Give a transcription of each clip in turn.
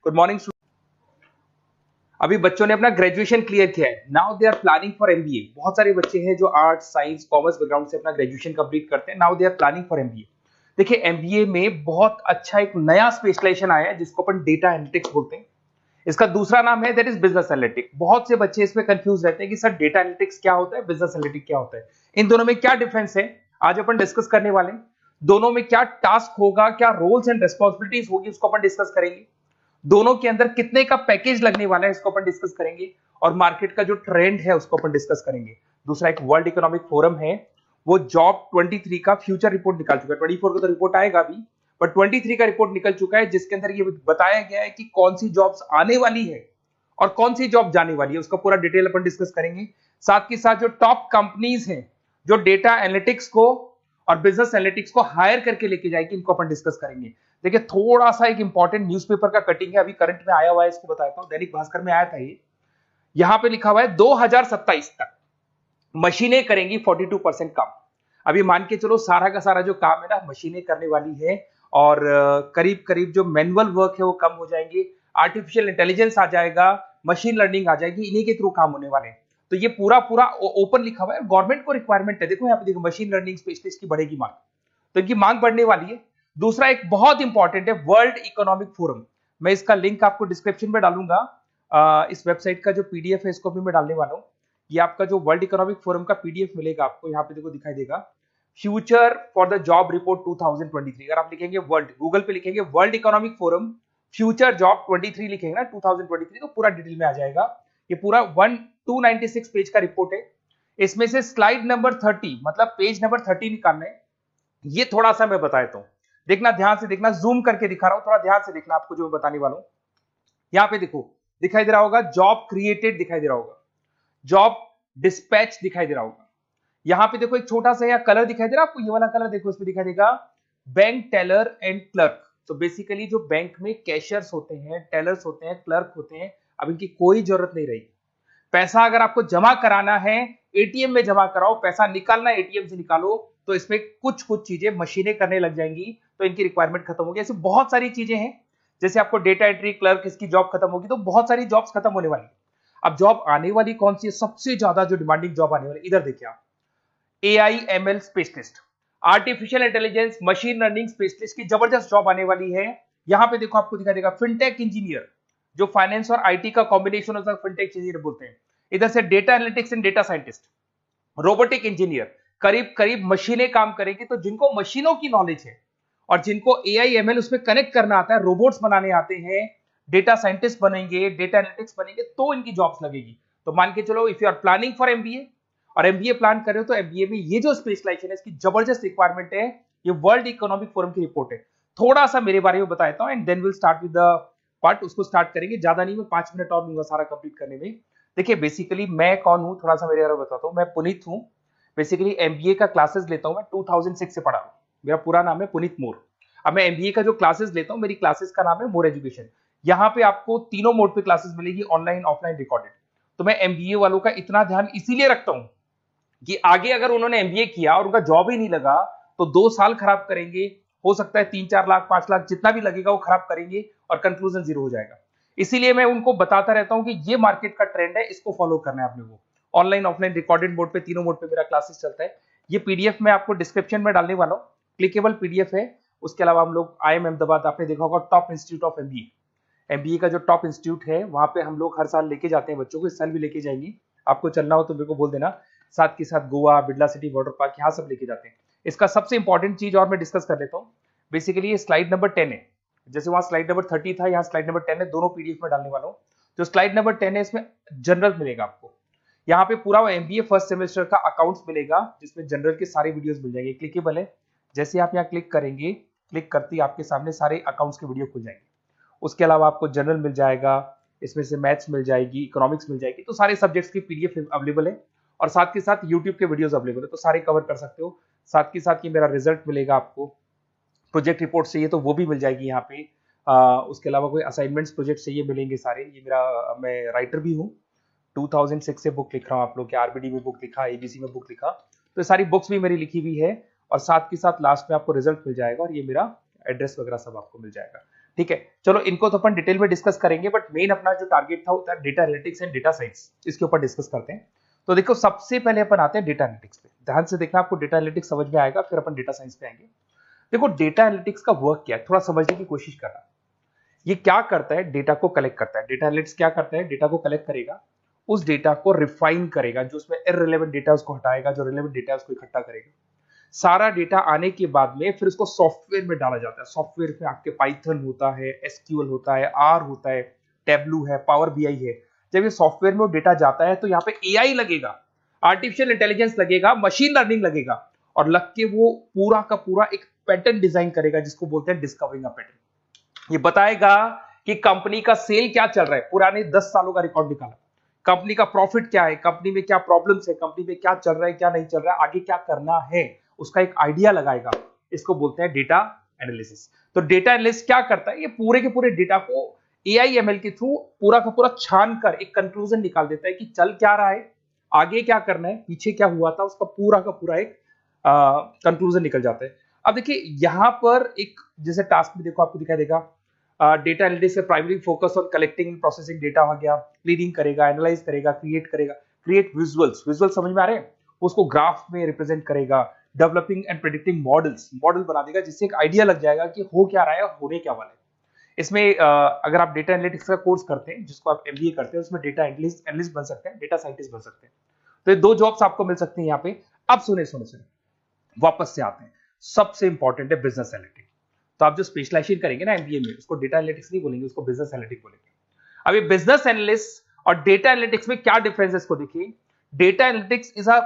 Good morning. अभी बच्चों ने अपना ग्रेजुएशन क्लियर किया है, now they are planning for MBA. बहुत सारे बच्चे हैं जो आर्ट्स, साइंस, कॉमर्स बैकग्राउंड से अपना ग्रेजुएशन कंप्लीट करते हैं, now they are planning for MBA. देखिए एमबीए में बहुत अच्छा एक नया स्पेशलाइजेशन आया है जिसको अपन डेटा एनालिटिक्स बोलते हैं। इसका दूसरा नाम है दैट इज बिजनेस एनालिटिक्स। बहुत से बच्चे इसमें कंफ्यूज रहते हैं कि सर डेटा एनालिटिक्स क्या होता है, बिजनेस एनालिटिक्स क्या होता है, इन दोनों में क्या डिफरेंस है, आज अपन डिस्कस करने वाले हैं। दोनों में क्या टास्क होगा, क्या रोल्स एंड रिस्पॉन्सिबिलिटीज होगी, उसको अपन डिस्कस करेंगे। दोनों के अंदर कितने का पैकेज लगने वाला है, इसको अपन डिस्कस करेंगे। और मार्केट का जो ट्रेंड है उसको अपन डिस्कस करेंगे। दूसरा एक वर्ल्ड इकोनॉमिक फोरम है, वो जॉब 23 का फ्यूचर रिपोर्ट निकाल चुका है। 24 का तो रिपोर्ट आएगा अभी, पर 23 का रिपोर्ट निकल चुका है जिसके अंदर ये बताया गया है कि कौन सी जॉब्स आने वाली है और कौन सी जॉब जाने वाली है, उसका पूरा डिटेल अपन डिस्कस करेंगे। साथ के साथ जो टॉप कंपनीज हैं जो डेटा एनालिटिक्स को और बिजनेस एनालिटिक्स को हायर करके लेके जाएगी, इनको अपन डिस्कस करेंगे। देखिए थोड़ा सा एक इंपॉर्टेंट न्यूज़पेपर का कटिंग है, अभी करंट में आया हुआ है, इसको बताता हूं। दैनिक भास्कर में आया था ये। यहां पे लिखा हुआ है 2027 तक मशीनें करेंगी 42% काम। अभी मान के चलो सारा का सारा जो काम है ना मशीनें करने वाली है, और करीब करीब जो मैनुअल वर्क है वो कम हो जाएंगे, आर्टिफिशियल इंटेलिजेंस आ जाएगा, मशीन लर्निंग आ जाएगी, इन्हीं के थ्रू काम होने वाले हैं। तो ये पूरा पूरा ओपन लिखा हुआ है, गवर्नमेंट को रिक्वायरमेंट है। देखो यहाँ पे देखो, मशीन लर्निंग स्पेशलिस्ट की बढ़ेगी मांग, तो इनकी मांग बढ़ने वाली है। दूसरा एक बहुत इंपॉर्टेंट है वर्ल्ड इकोनॉमिक फोरम। मैं इसका लिंक आपको डिस्क्रिप्शन में डालूंगा। इस वेबसाइट का जो पीडीएफ है इसको भी मैं डालने वाला हूँ। ये आपका जो वर्ल्ड इकोनॉमिक फोरम का पीडीएफ मिलेगा आपको, यहाँ पे देखो दिखाई देगा, future for the job report 2023। अगर आप लिखेंगे वर्ल्ड, गूगल पे लिखेंगे world economic forum future job 23 लिखेंगे ना 2023, तो पूरा डिटेल में आ जाएगा। ये पूरा 296 पेज का रिपोर्ट है। इसमें से स्लाइड नंबर 30 मतलब पेज नंबर 30 निकालना है। ये थोड़ा सा मैं बताता हूं, देखना ध्यान से देखना, जूम करके दिखा रहा हूं, थोड़ा ध्यान से देखना आपको जो मैं बताने वाला हूं। यहां पे देखो दिखाई दे रहा होगा जॉब क्रिएटेड, दिखाई दे रहा होगा जॉब डिस्पैच, दिखाई दे रहा होगा। यहां पे देखो एक छोटा सा यहाँ कलर दिखाई दे रहा है आपको, ये वाला कलर देखो, इसमें दिखाई देगा बैंक टेलर एंड क्लर्क। तो बेसिकली जो बैंक में कैशियर्स होते हैं, टेलर्स होते हैं, क्लर्क होते हैं, अब इनकी कोई जरूरत नहीं रही। पैसा अगर आपको जमा कराना है एटीएम में जमा कराओ, पैसा निकालना है एटीएम से निकालो, तो इसमें कुछ कुछ चीजें मशीनें करने लग जाएंगी, तो इनकी रिक्वायरमेंट खत्म होगी। ऐसे बहुत सारी चीजें हैं, जैसे आपको डेटा एंट्री क्लर्क, इसकी जॉब खत्म होगी, तो बहुत सारी जॉब्स खत्म होने वाली। अब जॉब आने वाली कौन सी है, सबसे ज्यादा जो डिमांडिंग जॉब आने वाली, इधर देखिए आप, AI/ML specialist, artificial intelligence machine learning specialist की जबरदस्त जॉब आने वाली है। यहां पे देखो आपको दिखाई देगा फिनटेक इंजीनियर, जो फाइनेंस और आईटी का कॉम्बिनेशन होता है, फिनटेक इंजीनियर बोलते हैं। इधर से data analytics and data scientist, robotic engineer, करीब करीब मशीनें काम करेंगी। तो जिनको मशीनों की नॉलेज है और जिनको AI/ML उसमें कनेक्ट करना आता है, रोबोट्स बनाने आते हैं, डेटा साइंटिस्ट बनेंगे, डेटा एनालिटिक्स बनेंगे, तो इनकी जॉब्स लगेगी। तो मान के चलो if you are planning for MBA और एमबीए प्लान कर रहे हो, तो एमबीए में ये जो स्पेशलाइजेशन है इसकी जबरदस्त रिक्वायरमेंट है। ये वर्ल्ड इकोनॉमिक फोरम की रिपोर्ट है। थोड़ा सा मेरे बारे में बताता हूं and then will start with the part. उसको स्टार्ट करेंगे, ज्यादा नहीं, मैं 5 मिनट और लूंगा सारा कंप्लीट करने में। देखिए बेसिकली मैं कौन हूं, थोड़ा सा मेरे बारे में बताता हूं। मैं पुनीत हूं, बेसिकली एमबीए का क्लासेस लेता हूं, मैं 2006 से पढ़ा हूं। मेरा पूरा नाम है पुनीत मोर। अब मैं एमबीए का जो क्लासेस लेता हूं, मेरी क्लासेस का नाम है मोर एजुकेशन। यहाँ पे आपको तीनों मोड पे क्लासेस मिलेगी, ऑनलाइन, ऑफलाइन, रिकॉर्डेड। तो मैं एमबीए वालों का इतना ध्यान इसीलिए रखता हूं कि आगे अगर उन्होंने एमबीए किया और उनका जॉब ही नहीं लगा, तो 2 साल खराब करेंगे, हो सकता है 3-4 लाख 5 लाख जितना भी लगेगा वो खराब करेंगे और कंक्लूजन जीरो हो जाएगा। इसीलिए मैं उनको बताता रहता हूं कि ये मार्केट का ट्रेंड है, इसको फॉलो करना है आपने को। ऑनलाइन, ऑफलाइन, रिकॉर्डेड मोड पे, तीनों मोड पे मेरा क्लासेस चलता है। ये पीडीएफ मैं आपको डिस्क्रिप्शन में डालने वाला हूँ, क्लिकेबल पीडीएफ है। उसके अलावा हम लोग IIM अहमदाबाद, आपने देखा होगा टॉप इंस्टीट्यूट ऑफ एमबीए का जो टॉप इंस्टीट्यूट है, वहां पे हम लोग हर साल लेके जाते हैं बच्चों को, इस साल भी लेके जाएंगे। आपको चलना हो तो मेरे को बोल देना। साथ के साथ Goa, Birla city water park, यहाँ सब लेके जाते हैं। इसका सबसे इंपॉर्टेंट चीज और मैं डिस्कस कर लेता हूँ। बेसिकली ये स्लाइड नंबर 10 है, जैसे वहां स्लाइड नंबर 30 था, यहाँ स्लाइड नंबर 10 है, दोनों पीडीएफ में डालने वाला हूँ। जो स्लाइड नंबर 10 है इसमें जनरल मिलेगा आपको। यहाँ पे पूरा एमबीए फर्स्ट सेमेस्टर का अकाउंट्स मिलेगा, जिसमें जनरल के सारे वीडियोस मिल जाएंगे, क्लिकेबल है। जैसे आप यहाँ क्लिक करेंगे, क्लिक करते ही आपके सामने सारे अकाउंट्स के वीडियो खुल जाएंगे। उसके अलावा आपको जनरल मिल जाएगा, इसमें से मैथ्स मिल जाएगी, इकोनॉमिक्स मिल जाएगी, तो सारे सब्जेक्ट्स की पीडीएफ अवेलेबल है। और साथ के साथ यूट्यूब के वीडियोस अवेलेबल है, तो सारे कवर कर सकते हो। साथ के साथ ये मेरा रिजल्ट मिलेगा आपको। प्रोजेक्ट रिपोर्ट चाहिए तो वो भी मिल जाएगी यहाँ पे। उसके अलावा कोई असाइनमेंट्स, प्रोजेक्ट चाहिए, मिलेंगे सारे। ये मेरा, मैं राइटर भी हूँ, 2006 से बुक लिख रहा हूँ। आप लोग के आरबीडी में बुक लिखा, एबीसी में बुक लिखा, तो सारी बुक्स भी मेरी लिखी हुई है। और साथ के साथ लास्ट में आपको रिजल्ट मिल जाएगा और ये मेरा एड्रेस वगैरह सब आपको मिल जाएगा। ठीक है, चलो इनको तो अपन डिटेल में डिस्कस करेंगे, बट मेन अपना जो टारगेट था वो था data analytics and data science, इसके ऊपर डिस्कस करते हैं। तो देखो सबसे पहले अपन आते हैं डेटा एनालिटिक्स पे, ध्यान से देखना, आपको डेटा एनालिटिक्स समझ में आएगा, फिर अपन डेटा साइंस पे आएंगे। देखो डेटा एनालिटिक्स का वर्क क्या है, थोड़ा समझने की कोशिश करना। ये क्या करता है, डेटा को कलेक्ट करता है। डेटा एनालिटिक्स क्या करता है, डेटा को कलेक्ट करेगा, उस डेटा को रिफाइन करेगा, जो उसमें इररिलेवेंट डेटा उसको हटाएगा, जो रिलेवेंट डेटा उसको इकट्ठा करेगा। सारा डेटा आने के बाद में फिर उसको सॉफ्टवेयर में डाला जाता है। सॉफ्टवेयर में आपके पाइथन होता है, एसक्यूएल होता है, आर होता है, टेबलू है, पावर बीआई है। जब ये सॉफ्टवेयर में वो डेटा जाता है तो यहाँ पे एआई लगेगा, आर्टिफिशियल इंटेलिजेंस लगेगा, मशीन लर्निंग लगेगा, और लग के वो पूरा का पूरा एक पैटर्न डिजाइन करेगा, जिसको बोलते हैं डिस्कवरिंग अ पैटर्न। ये बताएगा कि कंपनी का सेल क्या चल रहा है, पुराने 10 सालों का रिकॉर्ड निकाला, कंपनी का प्रॉफिट क्या है, कंपनी में क्या प्रॉब्लम्स है, कंपनी में क्या चल रहा है, क्या नहीं चल रहा है, आगे क्या करना है, उसका एक आइडिया लगाएगा। इसको बोलते हैं डेटा एनालिसिस। तो डेटा एनालिस्ट क्या करता है, ये पूरे के पूरे डेटा को एआई एमएल के थ्रू पूरा का पूरा छान कर एक कंक्लूजन निकाल देता है कि चल क्या रहा है, आगे क्या करना है, पीछे क्या हुआ था, उसका पूरा का पूरा एक कंक्लूजन निकल जाता है। अब देखिए यहां पर एक जैसे टास्क में देखो आपको दिखाई देगा, डेटा एनालिटिक्स से primary focus on collecting and processing data हो गया, क्लीनिंग करेगा, एनालाइज करेगा, क्रिएट करेगा, क्रिएट विजुअल्स, विजुअल समझ में आ रहे हैं, उसको ग्राफ में रिप्रेजेंट करेगा, developing and predicting models, model बना देगा जिससे एक आइडिया लग जाएगा कि हो क्या रहा है और होने क्या वाला है। इसमें अगर आप डेटा एनालिटिक्स का कोर्स करते हैं, जिसको आप एमबीए करते हैं, उसमें डेटा एनालिस्ट बन सकते हैं, डेटा साइंटिस्ट बन सकते हैं। तो ये दो जॉब्स आपको मिल सकती हैं यहाँ पे। अब सुने सुने सुने वापस से आते हैं, सबसे इंपॉर्टेंट है बिजनेस एनालिटिक्स। तो आप जो स्पेशलाइजेशन करेंगे ना एमबीए में, उसको डेटा एनालिटिक्स नहीं बोलेंगे, उसको बिजनेस एनालिटिक्स बोलेंगे। अब ये बिजनेस एनालिस्ट और डेटा एनालिटिक्स में क्या डिफरेंस है इसको देखिए। Data analytics is a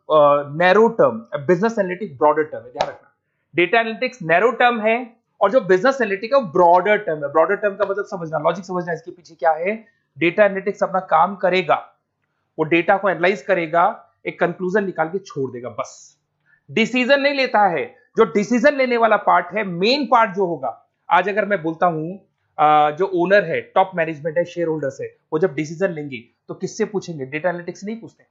narrow term, business analytics broader term है, ध्यान रखना। डेटा एनालिटिक्स नैरो टर्म है और जो बिजनेस एनालिटिक्स है वो ब्रॉडर टर्म है। ब्रॉडर टर्म का मतलब समझना, लॉजिक समझना, इसके पीछे क्या है। डेटा एनालिटिक्स अपना काम करेगा, वो डेटा को एनालाइज करेगा, एक कंक्लूजन निकाल के छोड़ देगा, बस। डिसीजन नहीं लेता है। जो डिसीजन लेने वाला पार्ट है, मेन पार्ट जो होगा, आज अगर मैं बोलता हूं जो ओनर है, टॉप मैनेजमेंट है, शेयर होल्डर्स है, वो जब डिसीजन लेंगे तो किससे पूछेंगे, डेटा एनालिटिक्स नहीं पूछते।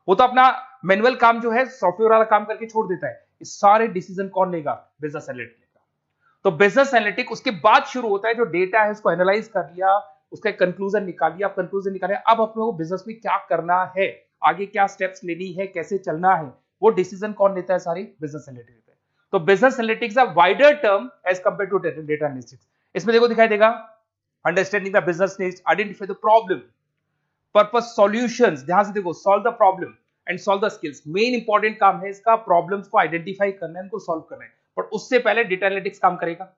वो तो अपना मैनुअल काम जो है, सॉफ्टवेयर वाला काम करके छोड़ देता है। इस सारे डिसीजन कौन लेगा, बिजनेस एनालिटिक्स लेगा। तो बिजनेस एनालिटिक्स उसके बाद शुरू होता है, जो डेटा है उसको एनालाइज कर लिया, उसका कंक्लूजन निकाल लिया, कंक्लूजन निकाले, अब अपने को बिजनेस में क्या करना है, आगे क्या स्टेप्स लेनी है, कैसे चलना है, वो डिसीजन कौन लेता है, सारी बिजनेस एनालिटिक्स लेता है। तो business analytics a wider term as compare to data analytics. इसमें देखो दिखाई देगा, understanding the business needs, identify the problem, purpose, solutions, ध्यान से देखो, solve the problem and solve the skills. Main important काम है इसका, प्रॉब्लम्स को आइडेंटिफाई करना है, उनको सॉल्व करना है, बट उससे पहले डेटा एनालिटिक्स काम करेगा,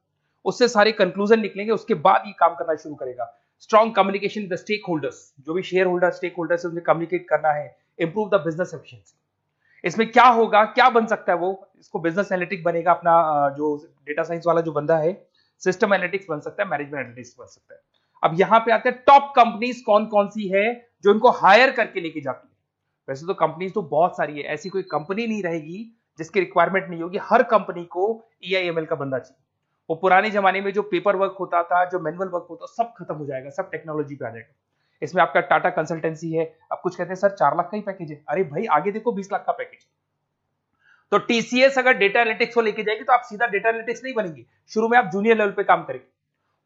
उससे सारे कंक्लूजन निकलेंगे, उसके बाद ये काम करना शुरू करेगा। Strong communication with the stakeholders, जो भी शेयर होल्डर स्टेक होल्डर से उन्हें कम्युनिकेट करना है, इंप्रूव द बिजनेस एफिशिएंसी। इसमें क्या होगा, क्या बन सकता है वो, इसको बिजनेस एनालिटिक्स बनेगा अपना, जो डेटा साइंस वाला जो बंदा है, सिस्टम एनालिटिक्स बन सकता है, मैनेजमेंट एनालिटिक्स बन सकता है। अब यहां पे आते हैं टॉप कंपनीज कौन कौन सी है जो इनको हायर करके लेके जाती है। वैसे तो कंपनीज तो बहुत सारी है, ऐसी कोई कंपनी नहीं रहेगी जिसकी रिक्वायरमेंट नहीं होगी, हर कंपनी को ईआईएमएल का बंदा चाहिए। वो पुराने जमाने में जो पेपर वर्क होता था, जो मैनुअल वर्क होता, सब खत्म हो जाएगा, सब टेक्नोलॉजी पे आ जाएगा। इसमें आपका टाटा कंसल्टेंसी है, अब कुछ कहते हैं सर 4 लाख का ही पैकेज है, अरे भाई आगे देखो 20 लाख का पैकेज। तो टीसीएस अगर डेटा एनालिटिक्स को लेके जाएगी तो आप सीधा डेटा एनालिटिक्स नहीं बनेंगे, शुरू में आप जूनियर लेवल पे काम करेंगे,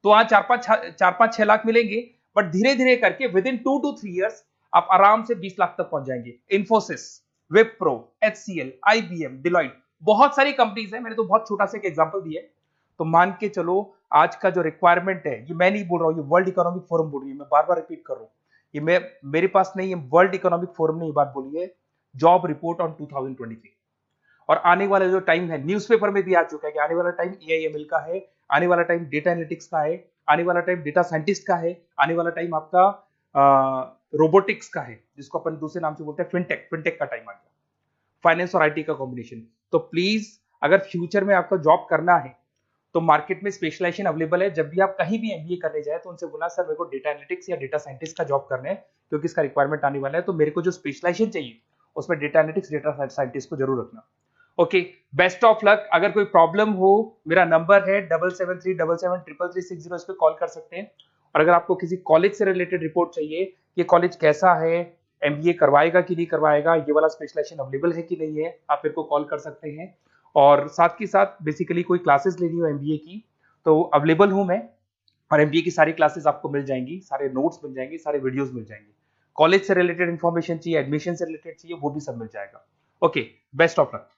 तो वहां 4-5-6 लाख मिलेंगे, बट धीरे धीरे करके विद इन 2 to 3 years आप आराम से 20 लाख तक पहुंच जाएंगे। Infosys, Wipro, HCL, IBM, Deloitte, बहुत सारी कंपनीज है, मैंने तो बहुत छोटा सा एक एग्जांपल दिया है। तो मान के चलो आज का जो रिक्वायरमेंट है, ये मैं नहीं बोल रहा हूं, ये वर्ल्ड इकोनॉमिक फोरम बोल रही है, मैं बार बार रिपीट कर रहा हूं, ये मेरे पास नहीं है, वर्ल्ड इकोनॉमिक फोरम ने ये बात बोली है, जॉब रिपोर्ट ऑन 2023। और आने वाला जो टाइम है, न्यूज़पेपर में भी आ चुका है कि आने वाला टाइम एआईएमएल का है, आने वाला टाइम डेटा एनालिटिक्स का है, आने वाला टाइम डेटा साइंटिस्ट का है, आने वाला टाइम आपका रोबोटिक्स का है, जिसको अपन दूसरे नाम से बोलते हैं फिनटेक। फिनटेक का टाइम आ गया, फाइनेंस और आईटी का कॉम्बिनेशन। तो प्लीज अगर फ्यूचर में आपको जॉब करना है तो मार्केट में स्पेशलाइजेशन अवेलेबल है। जब भी आप कहीं भी एमबीए करने जाए तो उनसे बोला सर मेरे को डेटा एनालिटिक्स या डेटा साइंटिस्ट का जॉब करना है, क्योंकि इसका रिक्वायरमेंट आने वाला है, तो मेरे को जो स्पेशलाइजेशन चाहिए उसमें डेटा एनालिटिक्स, डेटा साइंटिस्ट को जरूर रखना। Okay, best of luck. अगर कोई प्रॉब्लम हो, मेरा नंबर है 7737733360, इस पे कॉल कर सकते हैं। और अगर आपको किसी कॉलेज से रिलेटेड रिपोर्ट चाहिए, ये कॉलेज कैसा है, एमबीए करवाएगा कि नहीं करवाएगा, ये वाला स्पेशलाइजेशन अवेलेबल है कि नहीं है, आप मेरे को कॉल कर सकते हैं। और साथ ही साथ बेसिकली कोई क्लासेस लेनी हो एमबीए की तो अवेलेबल हूं मैं, और एमबीए की सारी क्लासेस आपको मिल जाएंगी, सारे नोट्स मिल जाएंगे, सारे वीडियोस मिल जाएंगे। कॉलेज से रिलेटेड इन्फॉर्मेशन चाहिए, एडमिशन से रिलेटेड चाहिए, वो भी सब मिल जाएगा। Okay, best of luck.